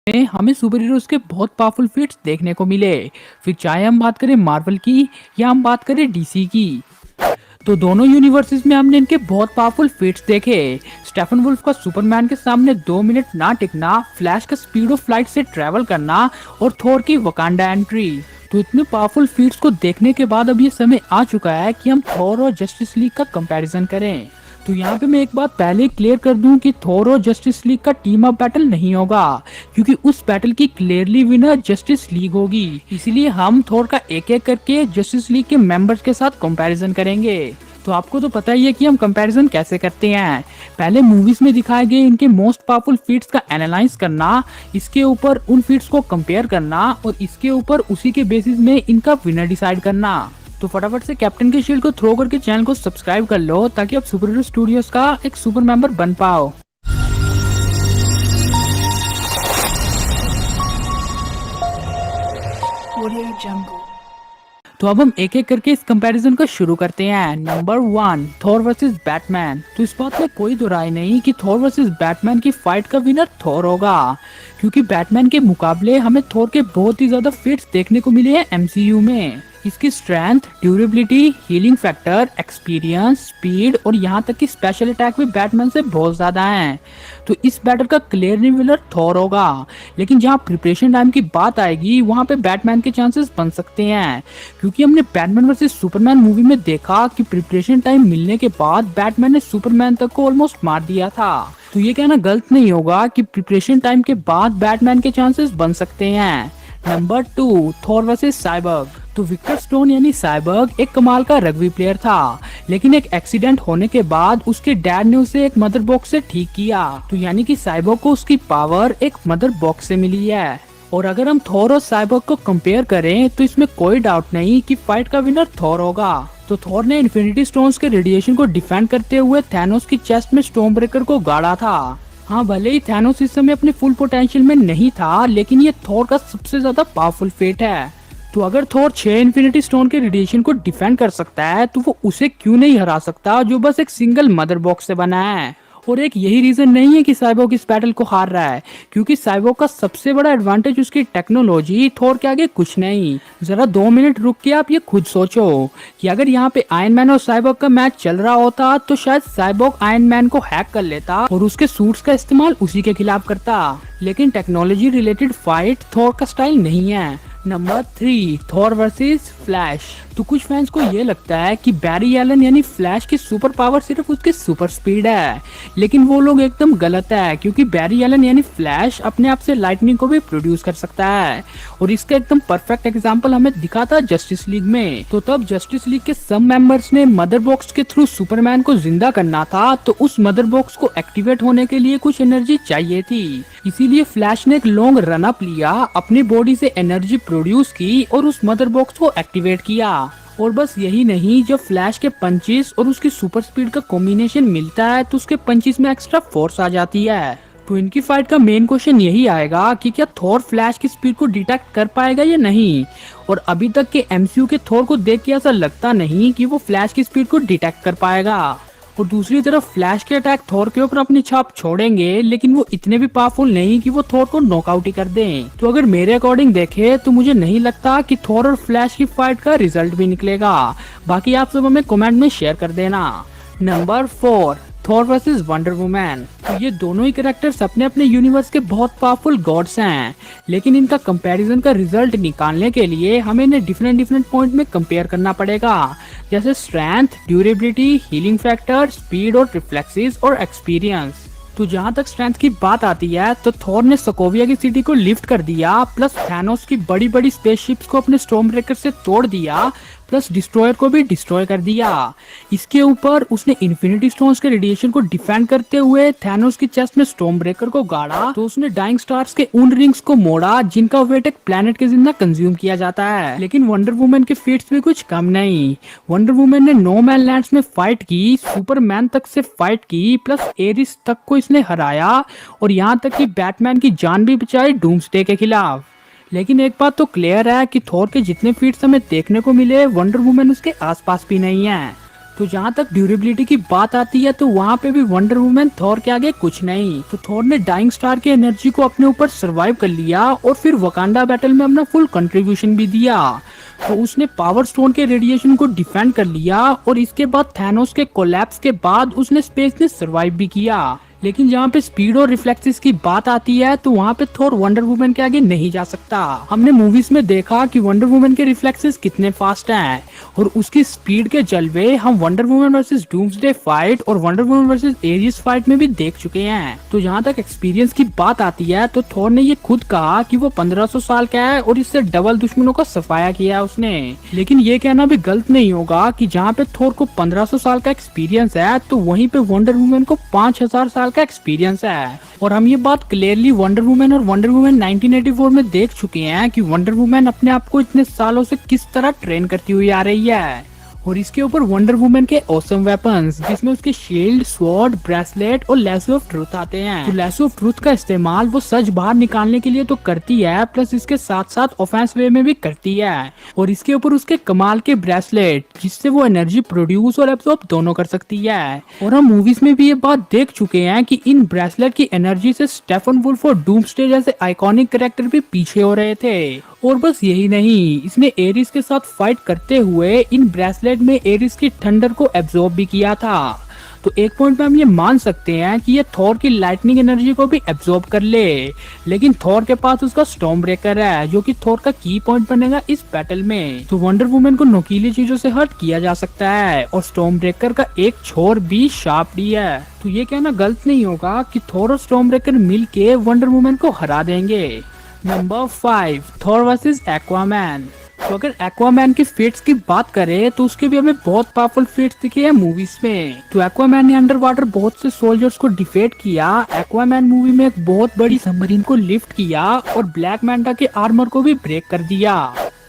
में हमें super heroes के बहुत पावरफुल फीट्स देखने को मिले। फिर चाहे हम बात करें मार्वल की या हम बात करें डीसी की, तो दोनों यूनिवर्सेस में हमने इनके बहुत पावरफुल फीट्स देखे। स्टेफन वुल्फ का सुपरमैन के सामने 2 मिनट ना टिकना, फ्लैश का स्पीड ऑफ लाइट से ट्रेवल करना और थोर की वकांडा एंट्री। तो इतने पावरफुल फीट्स को देखने के बाद अब ये समय आ चुका है कि हम थोर और जस्टिस लीग का कंपैरिजन करें। तो यहाँ पे मैं एक बात पहले क्लियर कर दूं कि थोर और जस्टिस लीग का टीम अप बैटल नहीं होगा, क्योंकि उस बैटल की क्लियरली विनर जस्टिस लीग होगी। इसीलिए हम थोर का एक एक करके जस्टिस लीग के मेंबर्स के साथ कंपैरिजन करेंगे। तो आपको तो पता ही है कि हम कंपैरिजन कैसे करते हैं। पहले मूवीज में दिखाए गए इनके मोस्ट पावरफुल फीट्स का एनालाइज करना, इसके ऊपर उन फीट्स को कंपेयर करना और इसके ऊपर उसी के बेसिस में इनका विनर डिसाइड करना। तो फटाफट से कैप्टन के शील्ड को थ्रो करके चैनल को सब्सक्राइब कर लो, ताकि आप सुपर हीरो स्टूडियोज का एक सुपर मेंबर बन पाओ। तो अब हम एक एक करके इस कंपैरिजन को शुरू करते हैं। Number 1, Thor versus Batman. तो इस बात में कोई दो राय नहीं कि थॉर वर्सेस बैटमैन की फाइट का विनर थॉर होगा, क्योंकि बैटमैन के मुकाबले हमें थॉर के बहुत ही ज्यादा फिट्स देखने को मिले हैं एमसीयू में। इसकी strength, durability, healing factor, experience, speed और यहाँ तक कि स्पेशल अटैक भी बैटमैन से बहुत ज्यादा हैं। तो इस बैटल का क्लियर विनर थॉर होगा। लेकिन जहाँ प्रिपरेशन टाइम की बात आएगी, वहाँ पे बैटमैन के चांसेस बन सकते हैं, क्योंकि हमने बैटमैन वर्सेस सुपरमैन मूवी में देखा कि प्रिपरेशन टाइम मिलने के बाद बैटमैन ने सुपरमैन तक को ऑलमोस्ट मार दिया था। तो ये कहना गलत नहीं होगा कि प्रिपरेशन टाइम के बाद बैटमैन के चांसेस बन सकते हैं। Number 2, Thor versus cyborg. तो विक्टर स्टोन यानी साइबर्ग एक कमाल का रग्बी प्लेयर था, लेकिन एक एक्सीडेंट होने के बाद उसके डैड ने उसे एक मदर बॉक्स से ठीक किया। तो यानी कि साइबर्ग को उसकी पावर एक मदर बॉक्स से मिली है। और अगर हम थॉर और साइबर्ग को कंपेयर करें, तो इसमें कोई डाउट नहीं कि फाइट का विनर थॉर होगा। तो थॉर ने इन्फिनिटी स्टोन्स के रेडिएशन को डिफेंड करते हुए थैनोस की चेस्ट में स्टॉर्म ब्रेकर को गाड़ा था। हाँ, भले ही थैनोस इस समय अपने फुल पोटेंशियल में नहीं था, लेकिन ये थॉर का सबसे ज्यादा पावरफुल फेट है। तो अगर थॉर 6 इन्फिनिटी स्टोन के रेडिएशन को डिफेंड कर सकता है, तो वो उसे क्यों नहीं हरा सकता, जो बस एक सिंगल मदर बॉक्स से बना है। और एक यही रीजन नहीं है कि साइबोर्ग इस बैटल को हार रहा है, क्योंकि साइबोर्ग का सबसे बड़ा एडवांटेज उसकी टेक्नोलॉजी, थॉर के आगे कुछ नहीं। जरा 2 मिनट रुक के आप ये खुद सोचो कि अगर यहाँ पे आयरन मैन और साइबोर्ग का मैच चल रहा होता, तो शायद साइबोर्ग आयरन मैन को हैक कर लेता और उसके सूट्स का इस्तेमाल उसी के खिलाफ करता। लेकिन टेक्नोलॉजी रिलेटेड फाइट थॉर का स्टाइल नहीं है। Number 3, Thor versus flash. तो कुछ फैंस को ये लगता है कि बैरी एलन यानी फ्लैश की सुपर पावर सिर्फ उसकी सुपर स्पीड है, लेकिन वो लोग एकदम गलत है, क्योंकि बैरी एलन यानी फ्लैश अपने आप से लाइटनिंग को भी प्रोड्यूस कर सकता है। और इसका एकदम परफेक्ट एग्जांपल हमें दिखा था जस्टिस लीग में। तो तब जस्टिस लीग के सब मेंबर्स ने मदर बॉक्स के थ्रू सुपरमैन को जिंदा करना था, तो उस मदर बॉक्स को एक्टिवेट होने के लिए कुछ एनर्जी चाहिए थी। इसीलिए फ्लैश ने एक लॉन्ग रन अप लिया, अपनी बॉडी से एनर्जी प्रोड्यूस की और उस मदर बॉक्स को एक्टिवेट किया। और बस यही नहीं, जब फ्लैश के पंचेस और उसकी सुपर स्पीड का कॉम्बिनेशन मिलता है, तो उसके पंचेस में एक्स्ट्रा फोर्स आ जाती है। तो इनकी फाइट का मेन क्वेश्चन यही आएगा कि क्या थॉर फ्लैश की स्पीड को डिटेक्ट कर पाएगा या नहीं। और अभी तक के एमसीयू के थॉर को देख के ऐसा लगता नहीं कि वो फ्लैश की स्पीड को डिटेक्ट कर पाएगा। और दूसरी तरफ फ्लैश के अटैक थॉर के ऊपर अपनी छाप छोड़ेंगे, लेकिन वो इतने भी पावरफुल नहीं कि वो थॉर को नॉकआउट ही कर दें। तो अगर मेरे अकॉर्डिंग देखे, तो मुझे नहीं लगता कि थॉर और फ्लैश की फाइट का रिजल्ट भी निकलेगा। बाकी आप सब हमें कमेंट में शेयर कर देना। Number 4, Thor versus wonder woman. तो ये दोनों ही कैरेक्टर्स अपने अपने यूनिवर्स के बहुत पावरफुल गॉड्स हैं, लेकिन इनका कंपैरिजन का रिजल्ट निकालने के लिए हमें इन्हें डिफरेंट पॉइंट में कंपेयर करना पड़ेगा, जैसे strength, durability, healing factor, speed और रिफ्लेक्सेस और एक्सपीरियंस। तो जहाँ तक स्ट्रेंथ की बात आती है, तो थॉर ने सोकोविया की सिटी को लिफ्ट कर दिया, प्लस थैनोस की बड़ी बड़ी स्पेसशिप्स को अपने स्टॉर्म ब्रेकर से तोड़ दिया, प्लस डिस्ट्रॉयर को भी डिस्ट्रॉय कर दिया। इसके ऊपर उसने इन्फिनिटी स्टोन्स के रेडिएशन को डिफेंड करते हुए थैनोस की चेस्ट में स्टॉर्म ब्रेकर को गाड़ा। तो उसने डाइंग स्टार्स के उन रिंग्स को मोड़ा जिनका वेट एक प्लेनेट के जितना कंज्यूम किया जाता है। लेकिन वंडर वुमन के फीट्स भी कुछ कम नहीं। वंडर वुमन ने नो मैन लैंड्स में फाइट की, सुपरमैन तक से फाइट की, प्लस एरिस तक को इसने हराया, और यहाँ तक कि बैटमैन की जान भी बचाई डूम्सडे के खिलाफ। लेकिन एक बात तो क्लियर है कि थॉर के जितने फीट्स हमें देखने को मिले, वंडर वुमन उसके आसपास भी नहीं है। तो जहाँ तक ड्यूरेबिलिटी की बात आती है तो वहाँ पे भी वंडर वुमन थॉर के आगे कुछ नहीं। तो थॉर ने डाइंग स्टार की एनर्जी को अपने ऊपर सरवाइव कर लिया और फिर वकांडा बैटल में अपना फुल कंट्रीब्यूशन भी दिया। तो उसने पावर स्टोन के रेडिएशन को डिफेंड कर लिया और इसके बाद थैनोस के कोलैप्स के बाद उसने स्पेस में सरवाइव भी किया। लेकिन जहाँ पे स्पीड और रिफ्लेक्सेस की बात आती है तो वहाँ पे थॉर वंडर वुमन के आगे नहीं जा सकता। हमने मूवीज में देखा कि वंडर वुमन के रिफ्लेक्सेस कितने फास्ट हैं और उसकी स्पीड के जलवे हम wonder woman versus doomsday fight और wonder woman versus Ares fight में भी देख चुके हैं। तो जहाँ तक एक्सपीरियंस की बात आती है तो थॉर ने ये खुद कहा कि वो 1500 साल का है और इससे डबल दुश्मनों का सफाया किया है उसने। लेकिन ये कहना भी गलत नहीं होगा कि जहाँ पे थॉर को 1500 साल का एक्सपीरियंस है तो वहीं पे वंडर वुमन को 5000 साल का एक्सपीरियंस है। और हम ये बात क्लियरली वंडर वुमन और वंडर वुमन 1984 में देख चुके हैं कि वंडर वुमन अपने आप को इतने सालों से किस तरह ट्रेन करती हुई आ रही है। और इसके ऊपर वंडर वुमन के ऑसम वेपन्स जिसमें उसके शील्ड, स्वॉर्ड, ब्रेसलेट और लैसो ऑफ ट्रुथ आते हैं। तो लैसो ऑफ ट्रुथ का इस्तेमाल वो सच बाहर निकालने के लिए तो करती है, प्लस इसके साथ साथ ऑफेंस वे में भी करती है। और इसके ऊपर उसके कमाल के ब्रेसलेट जिससे वो एनर्जी प्रोड्यूस और एब्सॉर्ब दोनों कर सकती है। और हम मूवीज में भी ये बात देख चुके हैं कि इन ब्रेसलेट की एनर्जी से स्टेफन वुल्फ और डूम्सडे जैसे आइकॉनिक कैरेक्टर भी पीछे हो रहे थे। और बस यही नहीं, इसने एरिस के साथ फाइट करते हुए इन ब्रेसलेट में एरिस की थंडर को एब्जॉर्ब भी किया था। तो एक पॉइंट पे हम ये मान सकते हैं कि ये थॉर की लाइटनिंग एनर्जी को भी एब्जॉर्ब कर ले। लेकिन थॉर के पास उसका स्टॉर्म ब्रेकर है जो कि थॉर का की पॉइंट बनेगा इस बैटल में। तो वंडर वुमन को नुकीली चीजों से हर्ट किया जा सकता है और स्टॉर्म ब्रेकर का एक छोर भी शार्प भी है। तो ये कहना गलत नहीं होगा कि थॉर और स्टॉर्म ब्रेकर मिल के वंडर वुमन को हरा देंगे। Number 5, Thor versus Aquaman. तो अगर एक्वामैन की फीट्स की बात करें तो उसके भी हमें बहुत पावरफुल फीट्स दिखे हैं मूवीज में। तो एक्वामैन ने अंडर वाटर बहुत से सोल्जर्स को डिफेट किया। एक्वामैन मूवी में एक बहुत बड़ी सबमरीन को लिफ्ट किया और ब्लैक मैंटा के आर्मर को भी ब्रेक कर दिया।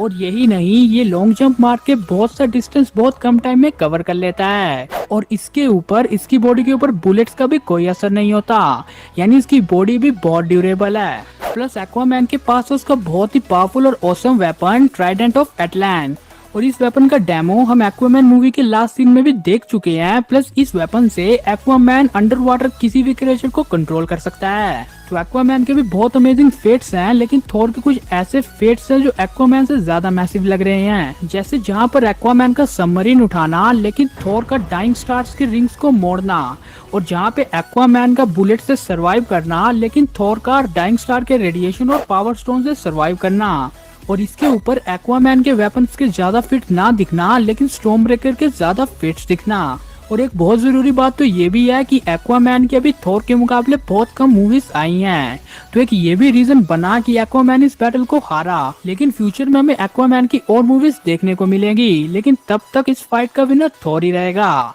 और यही नहीं, ये लॉन्ग जंप मार के बहुत सा डिस्टेंस बहुत कम टाइम में कवर कर लेता है। और इसके ऊपर इसकी बॉडी के ऊपर बुलेट्स का भी कोई असर नहीं होता, यानी इसकी बॉडी भी बहुत ड्यूरेबल है। प्लस एक्वामैन के पास उसका बहुत ही पावरफुल और ऑसम वेपन ट्राइडेंट ऑफ एटलांट। और इस वेपन का डेमो हम एक्वामैन मूवी के लास्ट सीन में भी देख चुके हैं। प्लस इस वेपन से एक्वामैन अंडर वाटर किसी भी क्रिएचर को कंट्रोल कर सकता है। तो एक्वामैन के भी बहुत अमेजिंग फेट्स हैं, लेकिन थॉर के कुछ ऐसे फेट्स हैं जो एक्वामैन से ज्यादा मैसिव लग रहे हैं। जैसे जहाँ पर एक्वामैन का सबमरीन उठाना, लेकिन थॉर का डाइंग स्टार्स के रिंग्स को मोड़ना। और जहाँ पे एक्वामैन का बुलेट से सरवाइव करना, लेकिन थॉर का डाइंग स्टार के रेडिएशन और पावर स्टोन से सरवाइव करना। और इसके ऊपर एक्वामैन के वेपन्स के ज्यादा फिट ना दिखना, लेकिन स्टॉर्म ब्रेकर के ज्यादा फिट्स दिखना। और एक बहुत जरूरी बात तो ये भी है कि एक्वामैन की अभी थॉर के मुकाबले बहुत कम मूवीज आई हैं। तो एक ये भी रीजन बना कि एक्वामैन इस बैटल को हारा। लेकिन फ्यूचर में हमें एक्वामैन की और मूवीज देखने को मिलेंगी, लेकिन तब तक इस फाइट का विनर थॉर ही रहेगा।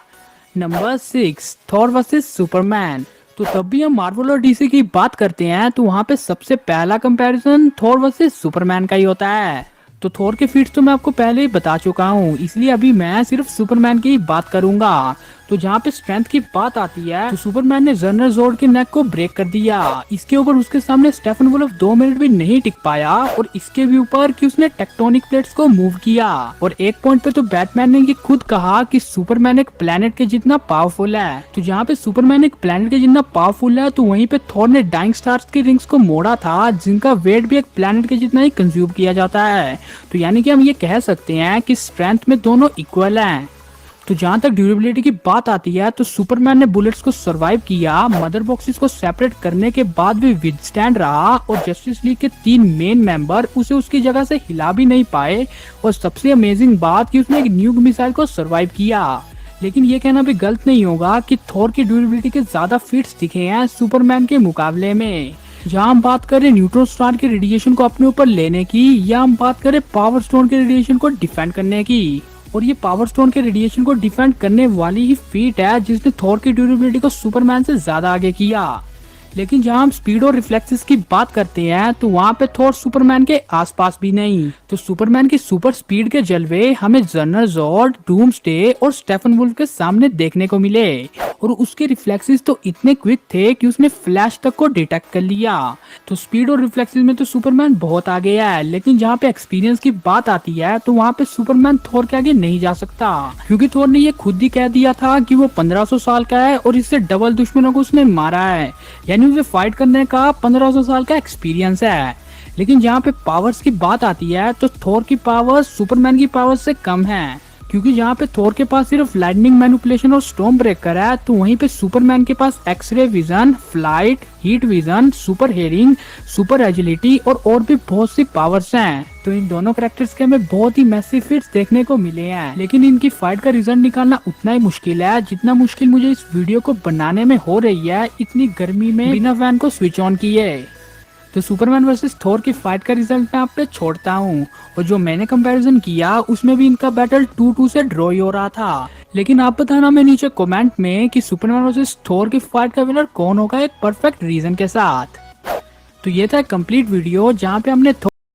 Number 6, Thor versus Superman. तो तब भी हम मार्वल और डीसी की बात करते हैं तो वहाँ पे सबसे पहला कंपैरिजन थॉर वर्सेस सुपरमैन का ही होता है। तो थॉर के फीट्स तो मैं आपको पहले ही बता चुका हूँ, इसलिए अभी मैं सिर्फ सुपरमैन की ही बात करूंगा। तो जहाँ पे स्ट्रेंथ की बात आती है तो सुपरमैन ने जनरल जोर्ड के नेक को ब्रेक कर दिया। इसके ऊपर उसके सामने स्टेफन वुल्फ 2 मिनट भी नहीं टिक पाया। और इसके भी ऊपर कि उसने टेक्टोनिक प्लेट्स को मूव किया। और एक पॉइंट पे तो बैटमैन ने ये खुद कहा कि सुपरमैन एक प्लेनेट के जितना पावरफुल है। तो जहाँ पे सुपरमैन एक प्लेनेट के जितना पावरफुल है, तो वहीं पे थॉर ने डाइंग स्टार्स के रिंग्स को मोड़ा था, जिनका वेट भी एक प्लेनेट के जितना ही कंज्यूम किया जाता है। तो यानी कि हम ये कह सकते हैं कि स्ट्रेंथ में दोनों इक्वल हैं। तो जहाँ तक ड्यूरेबिलिटी की बात आती है तो सुपरमैन ने बुलेट्स को सरवाइव किया, मदर बॉक्सेस को सेपरेट करने के बाद भी विदस्टैंड रहा। और जस्टिस लीग के 3 मेन मेंबर उसे उसकी जगह से हिला भी नहीं पाए। और सबसे अमेजिंग बात कि उसने एक न्यूक मिसाइल को सरवाइव किया। लेकिन ये कहना भी गलत नहीं होगा कि थॉर की ड्यूरेबिलिटी के ज्यादा फिट्स दिखे हैं सुपरमैन के मुकाबले में। जहाँ हम बात करें न्यूट्रॉन स्टार के रेडिएशन को अपने ऊपर लेने की, या हम बात करें पावर स्टोन के रेडिएशन को डिफेंड करने की। और ये पावर स्टोन के रेडिएशन को डिफेंड करने वाली ही फीट है जिसने थॉर की ड्यूरेबिलिटी को सुपरमैन से ज्यादा आगे किया। लेकिन जहाँ हम स्पीड और रिफ्लेक्सेस की बात करते हैं तो वहाँ पे थॉर सुपरमैन के आसपास भी नहीं। तो सुपरमैन की सुपर स्पीड के जलवे हमें जनरल जॉर्ड, डूम्सडे और स्टेफन वुल्फ के सामने देखने को मिले और उसके रिफ्लेक्सेस तो इतने क्विक थे कि उसने फ्लैश तक को डिटेक्ट कर लिया। तो स्पीड और रिफ्लेक्सेस में तो सुपरमैन बहुत आगे है, लेकिन जहाँ पे एक्सपीरियंस की बात आती है तो वहाँ पे सुपरमैन थॉर के आगे नहीं जा सकता, क्योंकि थॉर ने ये खुद ही कह दिया था कि वो 1500 साल का है और इससे डबल दुश्मनों को उसने मारा है, यानी उसे फाइट करने का 1500 साल का एक्सपीरियंस है। लेकिन जहाँ पे पावर्स की बात आती है तो थॉर की पावर्स सुपरमैन की पावर्स से कम है, क्योंकि जहाँ पे थॉर के पास सिर्फ लाइटनिंग मैनिपुलेशन और स्टॉर्म ब्रेकर है, तो वहीं पे सुपरमैन के पास x-ray vision, flight, heat vision, super hearing, super agility और भी बहुत सी पावर्स हैं। तो इन दोनों कैरेक्टर्स के हमें बहुत ही मैसिव फीट्स देखने को मिले हैं, लेकिन इनकी फाइट का रिजल्ट निकालना उतना ही मुश्किल है जितना मुश्किल मुझे इस वीडियो को बनाने में हो रही है इतनी गर्मी में बिना फैन को स्विच ऑन किए। तो सुपरमैन वर्सेस थॉर की फाइट का रिजल्ट मैं आप पे छोड़ता हूँ, और जो मैंने कंपैरिजन किया उसमें भी इनका बैटल 2-2 से ड्रॉ ही हो रहा था। लेकिन आप बताना मैं नीचे कमेंट में कि सुपरमैन वर्सेस थॉर की फाइट का विनर कौन होगा एक परफेक्ट रीजन के साथ। तो ये था कंप्लीट वीडियो जहाँ पे हमने